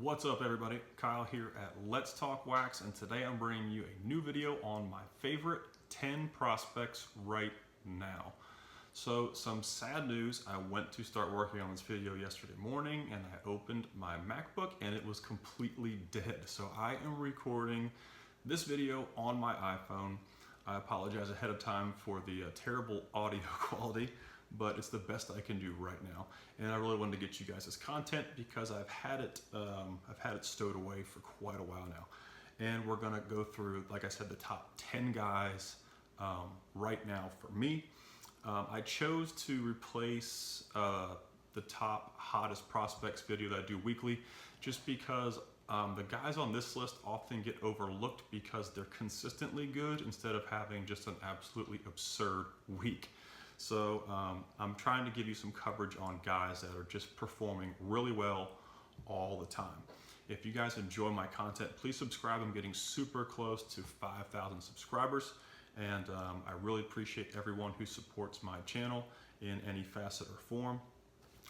What's up everybody? Kyle here at Let's Talk Wax, and today I'm bringing you a new video on my favorite 10 prospects right now. So some sad news, I went to start working on this video yesterday morning and I opened my MacBook and it was completely dead. So I am recording this video on my iPhone. I apologize ahead of time for the terrible audio quality, but it's the best I can do right now. And I really wanted to get you guys this content because I've had it stowed away for quite a while now. And we're gonna go through, like I said, the top 10 guys right now for me. I chose to replace the top hottest prospects video that I do weekly, just because the guys on this list often get overlooked because they're consistently good instead of having just an absolutely absurd week. So I'm trying to give you some coverage on guys that are just performing really well all the time. If you guys enjoy my content, please subscribe. I'm getting super close to 5,000 subscribers, and I really appreciate everyone who supports my channel in any facet or form.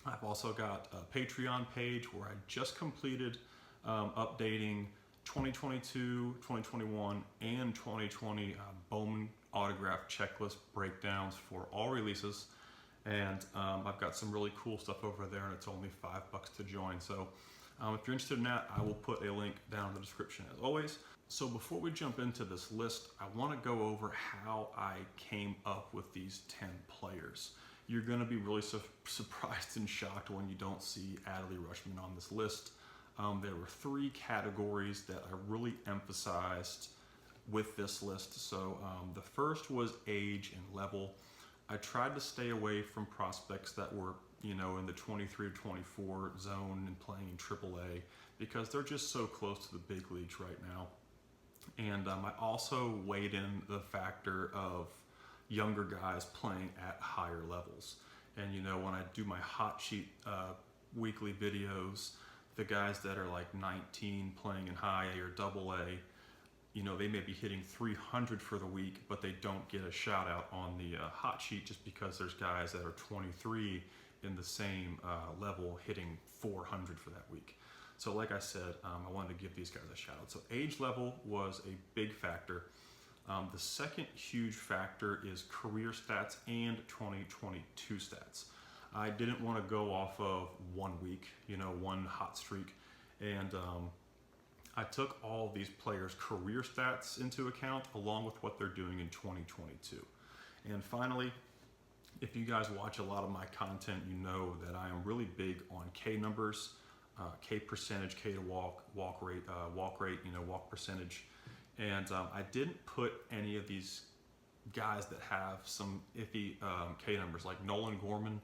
I've also got a Patreon page where I just completed updating 2022, 2021, and 2020 Bowman autograph checklist breakdowns for all releases, and I've got some really cool stuff over there, and it's only $5 to join. So if you're interested in that, I will put a link down in the description as always. So before we jump into this list, I want to go over how I came up with these 10 players. You're going to be really surprised and shocked when you don't see Adley Rutschman on this list. There were 3 categories that I really emphasized with this list. So the first was age and level. I tried to stay away from prospects that were, in the 23 to 24 zone and playing in AAA because they're just so close to the big leagues right now. And I also weighed in the factor of younger guys playing at higher levels. And when I do my hot sheet weekly videos, the guys that are like 19 playing in high A or double A, they may be hitting 300 for the week, but they don't get a shout out on the hot sheet just because there's guys that are 23 in the same level hitting 400 for that week. So like I said, I wanted to give these guys a shout out. So age level was a big factor. The second huge factor is career stats and 2022 stats. I didn't want to go off of 1 week, one hot streak, and I took all these players' career stats into account along with what they're doing in 2022. And finally, if you guys watch a lot of my content, you know that I am really big on K numbers, K percentage, K to walk rate, walk percentage. And I didn't put any of these guys that have some iffy K numbers, like Nolan Gorman.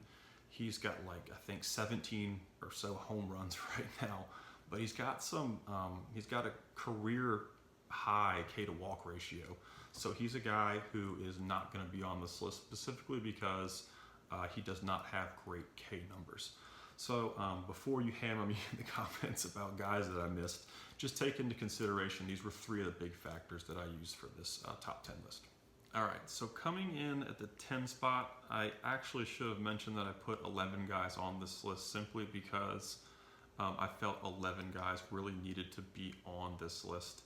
He's got like, I think 17 or so home runs right now, but he's got a career high K to walk ratio. So he's a guy who is not going to be on this list specifically because he does not have great K numbers. So before you hammer me in the comments about guys that I missed, just take into consideration these were 3 of the big factors that I used for this top 10 list. All right, so coming in at the 10 spot, I actually should have mentioned that I put 11 guys on this list simply because I felt 11 guys really needed to be on this list.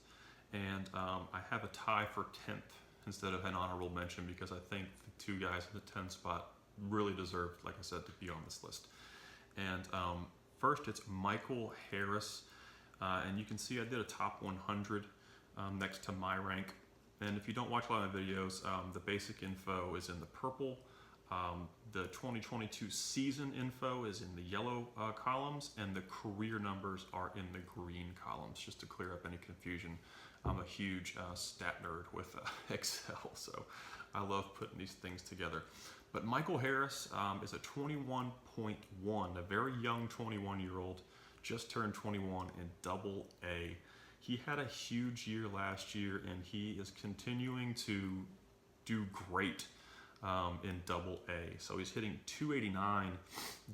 And I have a tie for 10th instead of an honorable mention because I think the 2 guys in the 10th spot really deserved, like I said, to be on this list. And first, it's Michael Harris. And you can see I did a top 100 next to my rank. And if you don't watch a lot of my videos, the basic info is in the purple. The 2022 season info is in the yellow columns, and the career numbers are in the green columns, just to clear up any confusion. I'm a huge stat nerd with Excel, so I love putting these things together. But Michael Harris is a 21.1, a very young 21-year-old, just turned 21 in Double A. He had a huge year last year, and he is continuing to do great in Double A. So he's hitting 289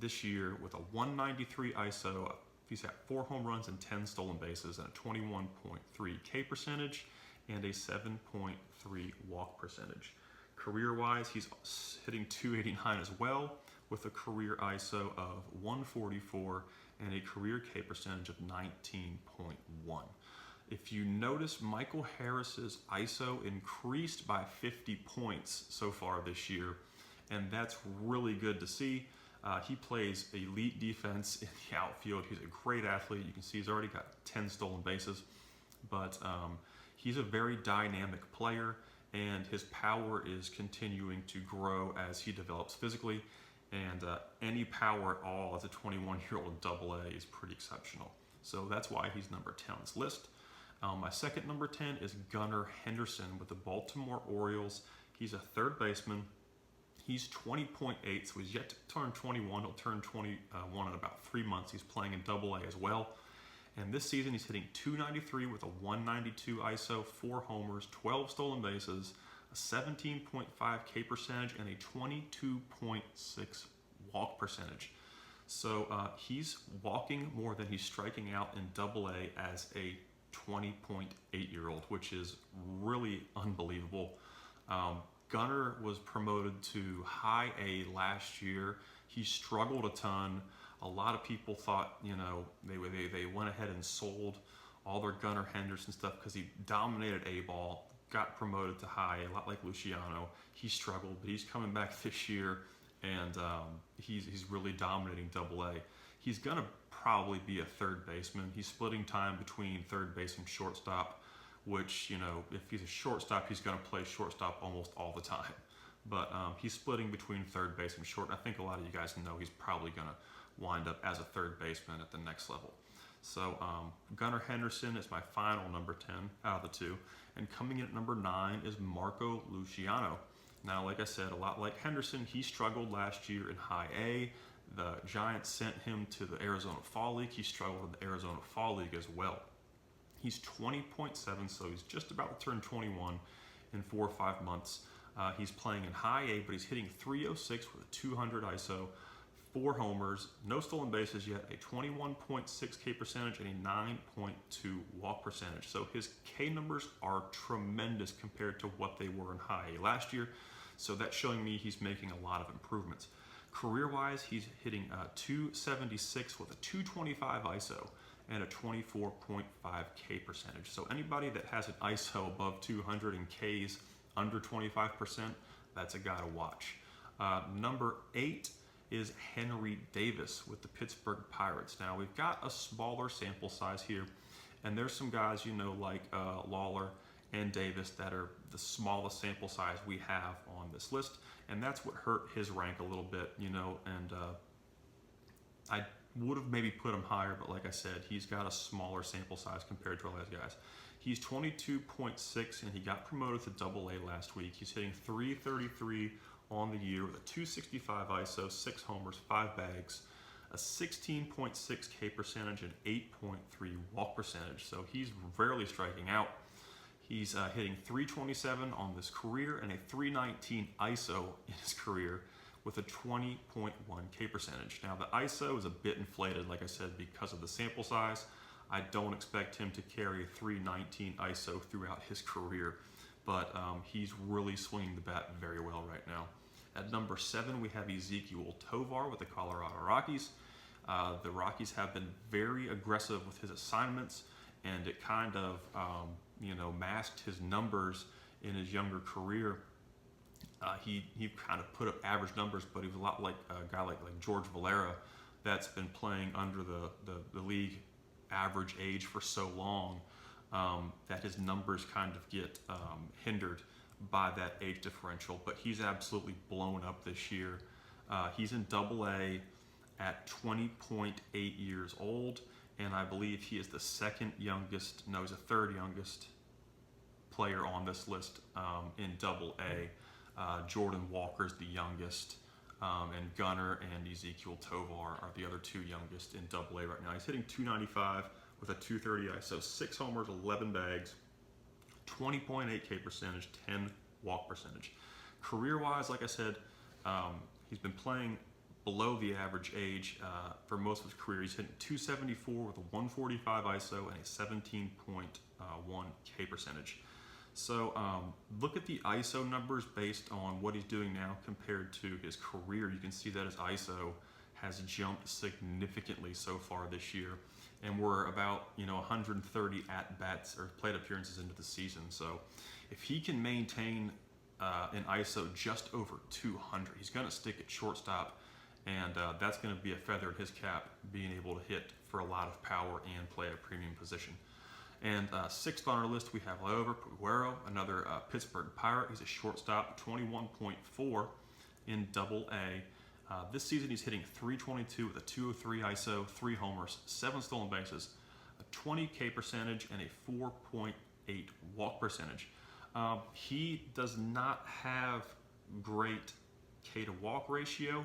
this year with a 193 ISO. He's got 4 home runs and 10 stolen bases and a 21.3 K percentage and a 7.3 walk percentage. Career-wise, he's hitting 289 as well with a career ISO of 144 and a career K percentage of 19.1. If you notice, Michael Harris's ISO increased by 50 points so far this year, and that's really good to see. He plays elite defense in the outfield. He's a great athlete. You can see he's already got 10 stolen bases, but he's a very dynamic player, and his power is continuing to grow as he develops physically, and any power at all as a 21-year-old AA is pretty exceptional. So that's why he's number 10 on this list. My second number 10 is Gunnar Henderson with the Baltimore Orioles. He's a third baseman. He's 20.8, so he's yet to turn 21. He'll turn 21 in about 3 months. He's playing in AA as well. And this season, he's hitting .293 with a 192 ISO, 4 homers, 12 stolen bases, a 17.5 K percentage, and a 22.6 walk percentage. So he's walking more than he's striking out in AA as a 20.8-year-old, which is really unbelievable. Gunnar was promoted to high A last year. He struggled a ton. A lot of people thought, they went ahead and sold all their Gunnar Henderson stuff because he dominated A ball, got promoted to high A, a lot like Luciano. He struggled, but he's coming back this year, and he's really dominating AA. He's gonna probably be a third baseman. He's splitting time between third base and shortstop, which, if he's a shortstop, he's going to play shortstop almost all the time. But he's splitting between third base and short. I think a lot of you guys know he's probably going to wind up as a third baseman at the next level. So Gunnar Henderson is my final number 10 out of the two. And coming in at number 9 is Marco Luciano. Now, like I said, a lot like Henderson, he struggled last year in high A. The Giants sent him to the Arizona Fall League. He struggled in the Arizona Fall League as well. He's 20.7, so he's just about to turn 21 in 4 or 5 months. He's playing in high A, but he's hitting .306 with a 200 ISO, 4 homers, no stolen bases yet, a 21.6 K percentage, and a 9.2 walk percentage. So his K numbers are tremendous compared to what they were in high A last year. So that's showing me he's making a lot of improvements. Career-wise, he's hitting .276 with a 225 ISO and a 24.5 K percentage. So anybody that has an ISO above 200 and Ks under 25%, that's a guy to watch. Number 8 is Henry Davis with the Pittsburgh Pirates. Now, we've got a smaller sample size here, and there's some guys, like Lawler and Davis that are the smallest sample size we have on this list, and that's what hurt his rank a little bit, and I would have maybe put him higher, but like I said, he's got a smaller sample size compared to all those guys. He's 22.6, and he got promoted to AA last week. He's hitting .333 on the year with a 265 ISO, 6 homers, 5 bags, a 16.6 K percentage, and 8.3 walk percentage. So he's rarely striking out. He's hitting .327 on this career and a .319 ISO in his career with a 20.1 K percentage. Now, the ISO is a bit inflated, like I said, because of the sample size. I don't expect him to carry a .319 ISO throughout his career, but he's really swinging the bat very well right now. At number 7, we have Ezequiel Tovar with the Colorado Rockies. The Rockies have been very aggressive with his assignments, and it kind of masked his numbers in his younger career. He kind of put up average numbers, but he was a lot like a guy like George Valera that's been playing under the league average age for so long that his numbers kind of get hindered by that age differential. But he's absolutely blown up this year. He's in AA at 20.8 years old, and I believe he is the he's the third youngest player on this list in AA. Jordan Walker's the youngest, and Gunnar and Ezequiel Tovar are the other 2 youngest in AA right now. He's hitting .295 with a 230 ISO, 6 homers, 11 bags, 20.8 K percentage, 10 walk percentage. Career-wise, like I said, he's been playing below the average age for most of his career. He's hitting .274 with a 145 ISO and a 17.1 K percentage. So look at the ISO numbers based on what he's doing now compared to his career. You can see that his ISO has jumped significantly so far this year, and we're about 130 at-bats or plate appearances into the season. So if he can maintain an ISO just over 200, he's going to stick at shortstop, and that's going to be a feather in his cap, being able to hit for a lot of power and play a premium position. And sixth on our list, we have Liover Puguero, another Pittsburgh Pirate. He's a shortstop, 21.4 in Double-A. This season, he's hitting .322 with a .203 ISO, 3 homers, 7 stolen bases, a 20 K percentage, and a 4.8 walk percentage. He does not have great K to walk ratio,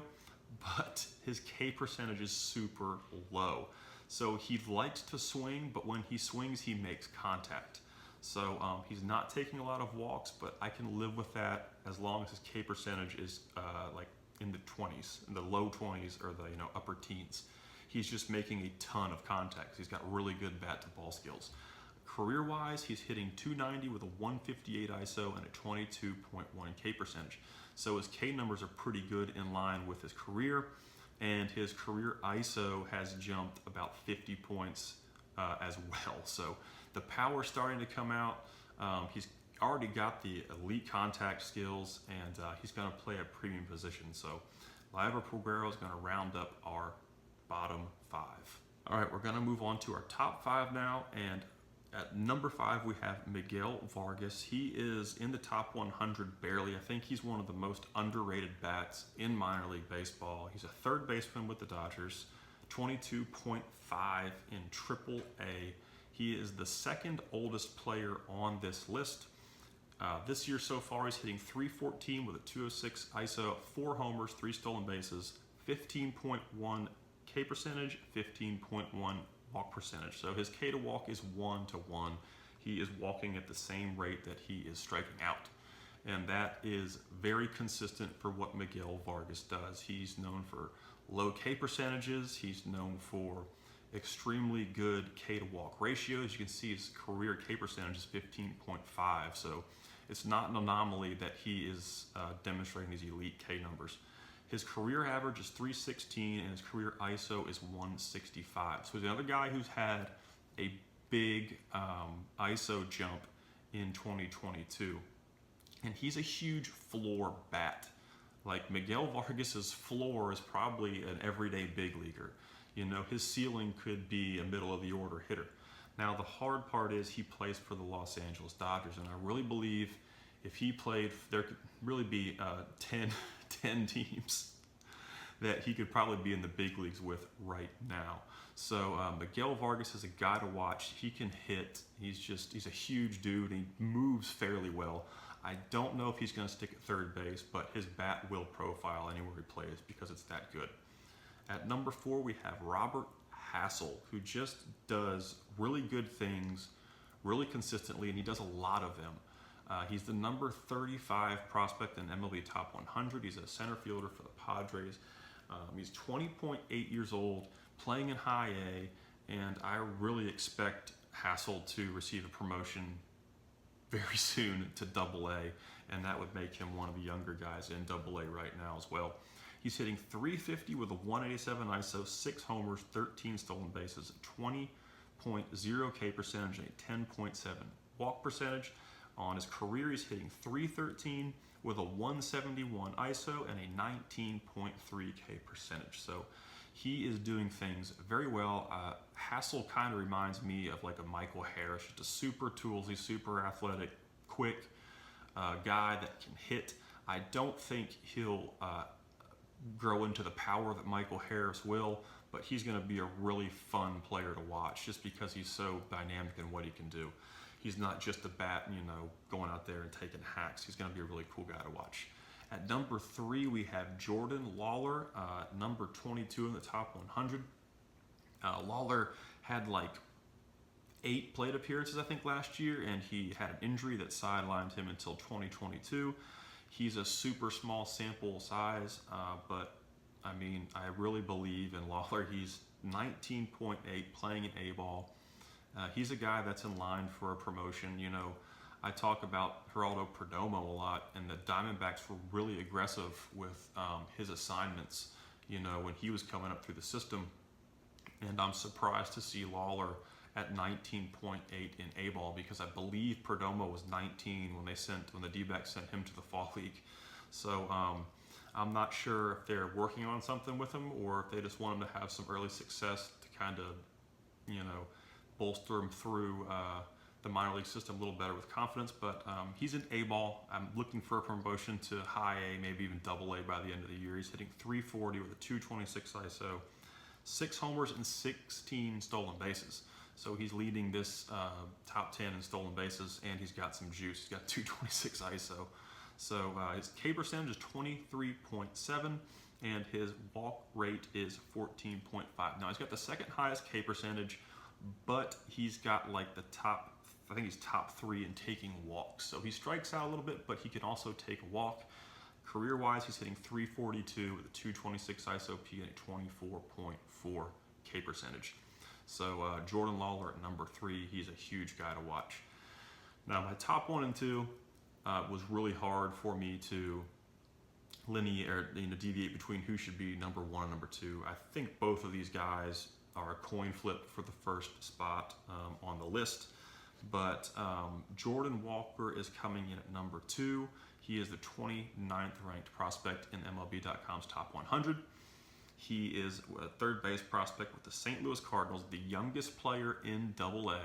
but his K percentage is super low. So he likes to swing, but when he swings, he makes contact. So he's not taking a lot of walks, but I can live with that as long as his K percentage is like in the 20s, in the low 20s or the upper teens. He's just making a ton of contacts. He's got really good bat to ball skills. Career-wise, he's hitting .290 with a 158 ISO and a 22.1 K percentage. So his K numbers are pretty good in line with his career, and his career ISO has jumped about 50 points as well. So the power's starting to come out. He's already got the elite contact skills, and he's going to play a premium position. So Liover Puguero is going to round up our bottom 5. All right, we're going to move on to our top 5 now, and at number 5, we have Miguel Vargas. He is in the top 100 barely. I think he's one of the most underrated bats in minor league baseball. He's a third baseman with the Dodgers, 22.5 in Triple-A. He is the second oldest player on this list. This year so far, he's hitting .314 with a .206 ISO, 4 homers, 3 stolen bases, 15.1 K percentage, 15.1 walk percentage. So his K to walk is 1-to-1. He is walking at the same rate that he is striking out. And that is very consistent for what Miguel Vargas does. He's known for low K percentages. He's known for extremely good K to walk ratios. You can see his career K percentage is 15.5. So it's not an anomaly that he is demonstrating these elite K numbers. His career average is .316 and his career ISO is 165. So he's another guy who's had a big ISO jump in 2022. And he's a huge floor bat. Like Miguel Vargas's floor is probably an everyday big leaguer. His ceiling could be a middle of the order hitter. Now the hard part is he plays for the Los Angeles Dodgers, and I really believe if he played, there could really be 10 teams that he could probably be in the big leagues with right now. So Miguel Vargas is a guy to watch. He can hit. He's a huge dude. He moves fairly well. I don't know if he's going to stick at third base, but his bat will profile anywhere he plays because it's that good. At number 4, we have Robert Hassell, who just does really good things really consistently, and he does a lot of them. He's the number 35 prospect in MLB Top 100. He's a center fielder for the Padres. He's 20.8 years old, playing in High A, and I really expect Hassell to receive a promotion very soon to Double-A, and that would make him one of the younger guys in Double-A right now as well. He's hitting .350 with a 187 ISO, 6 homers, 13 stolen bases, 20.0 K percentage, and a 10.7 walk percentage. On his career, he's hitting .313 with a 171 ISO and a 19.3 K percentage. So he is doing things very well. Hassell kind of reminds me of like a Michael Harris, just a super toolsy, super athletic, quick guy that can hit. I don't think he'll grow into the power that Michael Harris will, but he's going to be a really fun player to watch just because he's so dynamic in what he can do. He's not just a bat, going out there and taking hacks. He's going to be a really cool guy to watch. At number 3, we have Jordan Lawler, number 22 in the top 100. Lawler had like 8 plate appearances, I think, last year, and he had an injury that sidelined him until 2022. He's a super small sample size, but I mean, I really believe in Lawler. He's 19.8, playing in A-ball. He's a guy that's in line for a promotion. I talk about Geraldo Perdomo a lot, and the Diamondbacks were really aggressive with his assignments. when he was coming up through the system. And I'm surprised to see Lawler at 19.8 in A-ball, because I believe Perdomo was 19 when the D-backs sent him to the fall league. So I'm not sure if they're working on something with him, or if they just want him to have some early success to kind of, bolster him through the minor league system a little better with confidence. But he's in A-ball. I'm looking for a promotion to high A, maybe even double A by the end of the year. He's hitting .340 with a .226 ISO, 6 homers and 16 stolen bases. So he's leading this top 10 in stolen bases, and he's got some juice. He's got .226 ISO. So his K percentage is 23.7, and his walk rate is 14.5. Now he's got the second highest K percentage, but he's got like the top, I think he's top 3 in taking walks. So he strikes out a little bit, but he can also take a walk. Career-wise, he's hitting .342 with a .226 ISOP and a 24.4 K percentage. So Jordan Lawler at number 3, he's a huge guy to watch. Now my top 1 and 2 was really hard for me to deviate between who should be number 1 and number 2. I think both of these guys are a coin flip for the first spot on the list. But Jordan Walker is coming in at number 2. He is the 29th ranked prospect in MLB.com's top 100. He is a third base prospect with the St. Louis Cardinals, the youngest player in AA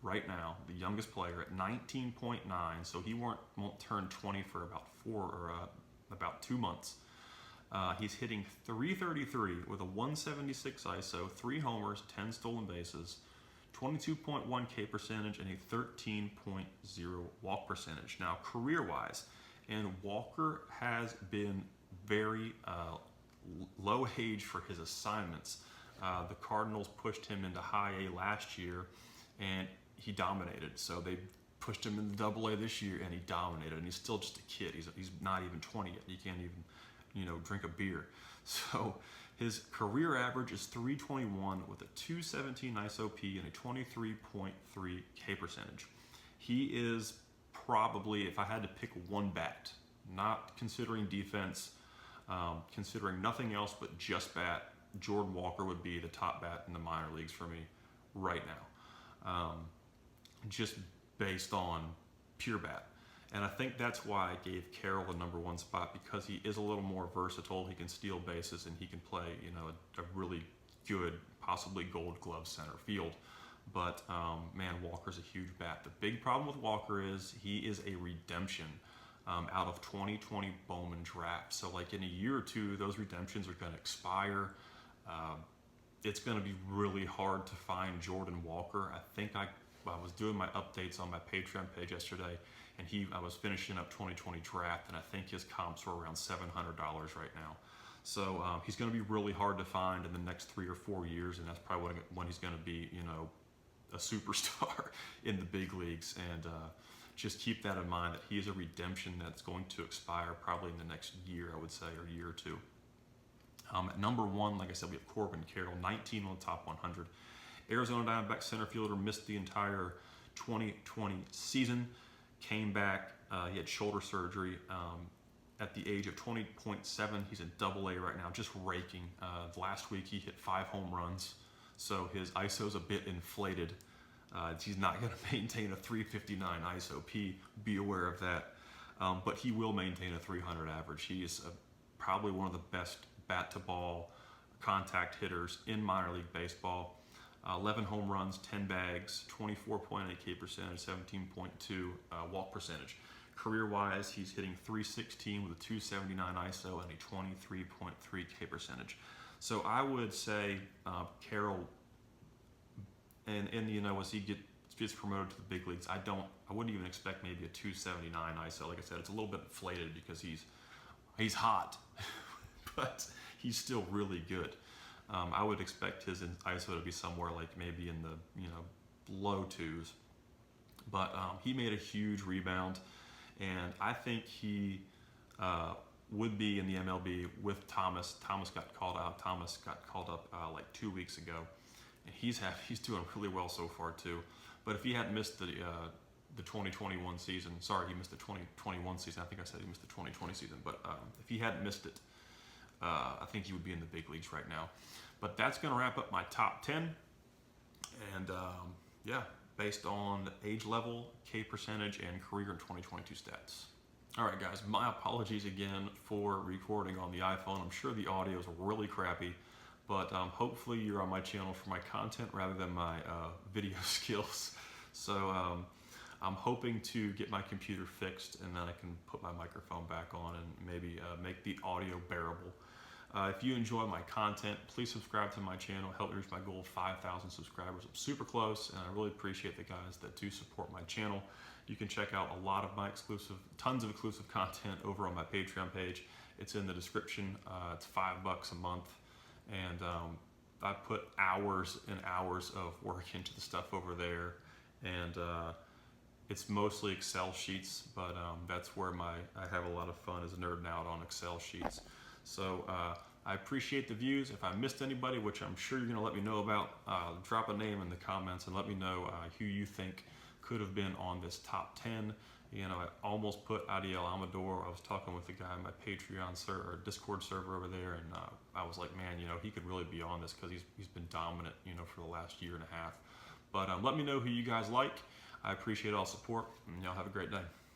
right now, the youngest player at 19.9. So he won't turn 20 for about 2 months. He's hitting .333 with a 176 ISO, 3 homers, 10 stolen bases, 22.1 K percentage, and a 13.0 walk percentage. Now, career-wise, and Walker has been very low age for his assignments. The Cardinals pushed him into high A last year, and he dominated. So they pushed him into AA this year, and he dominated. And he's still just a kid. He's not even 20 yet. He can't even drink a beer. So his career average is .321 with a .217 ISOP and a 23.3 K percentage. He is probably, if I had to pick one bat, not considering defense, considering nothing else but just bat, Jordan Walker would be the top bat in the minor leagues for me right now, just based on pure bat. And I think that's why I gave Carroll the number 1 spot, because he is a little more versatile. He can steal bases, and he can play, a really good, possibly Gold Glove center field. But man, Walker's a huge bat. The big problem with Walker is he is a redemption out of 2020 Bowman draft. So like in a year or two, those redemptions are going to expire. It's going to be really hard to find Jordan Walker. I think I was doing my updates on my Patreon page yesterday, and I was finishing up 2020 draft, and I think his comps were around $700 right now. So he's going to be really hard to find in the next 3 or 4 years, and that's probably when he's going to be, a superstar in the big leagues. And just keep that in mind, that he is a redemption that's going to expire probably in the next year, I would say, or year or two. At number 1, like I said, we have Corbin Carroll, 19 on the top 100. Arizona Diamondbacks center fielder, missed the entire 2020 season, came back. He had shoulder surgery at the age of 20.7. He's in AA right now, just raking. Last week he hit 5 home runs, so his ISO's a bit inflated. He's not going to maintain a 359 ISOP, be aware of that. But he will maintain a 300 average. He is probably one of the best bat-to-ball contact hitters in minor league baseball. 11 home runs, 10 bags, 24.8 K percentage, 17.2 walk percentage. Career-wise, he's hitting .316 with a 279 ISO and a 23.3 K percentage. So I would say Carroll, and as he gets promoted to the big leagues, I wouldn't even expect maybe a 279 ISO. Like I said, it's a little bit inflated because he's hot, but he's still really good. I would expect his ISO to be somewhere like maybe in the low 2s. But he made a huge rebound, and I think he would be in the MLB with Thomas. Thomas got called out. Thomas got called up like 2 weeks ago, and he's doing really well so far too. But if he hadn't missed the 2021 season, sorry, he missed the 2021 season. I think I said he missed the 2020 season. But if he hadn't missed it, I think he would be in the big leagues right now. But that's going to wrap up my top 10. And yeah, based on age level, K percentage, and career in 2022 stats. All right, guys, my apologies again for recording on the iPhone. I'm sure the audio is really crappy, but hopefully you're on my channel for my content rather than my video skills. So I'm hoping to get my computer fixed, and then I can put my microphone back on and maybe make the audio bearable. If you enjoy my content, please subscribe to my channel. Help me reach my goal of 5,000 subscribers. I'm super close, and I really appreciate the guys that do support my channel. You can check out a lot of my tons of exclusive content over on my Patreon page. It's in the description. It's $5 a month, and I put hours and hours of work into the stuff over there, and it's mostly Excel sheets, but that's where I have a lot of fun, is nerding out on Excel sheets. So I appreciate the views. If I missed anybody, which I'm sure you're going to let me know about, drop a name in the comments and let me know who you think could have been on this top 10. You know, I almost put Adiel Amador. I was talking with the guy on my Patreon server, or Discord server over there, and I was like, man, you know, he could really be on this because he's been dominant, you know, for the last year and a half. But let me know who you guys like. I appreciate all support, and y'all have a great day.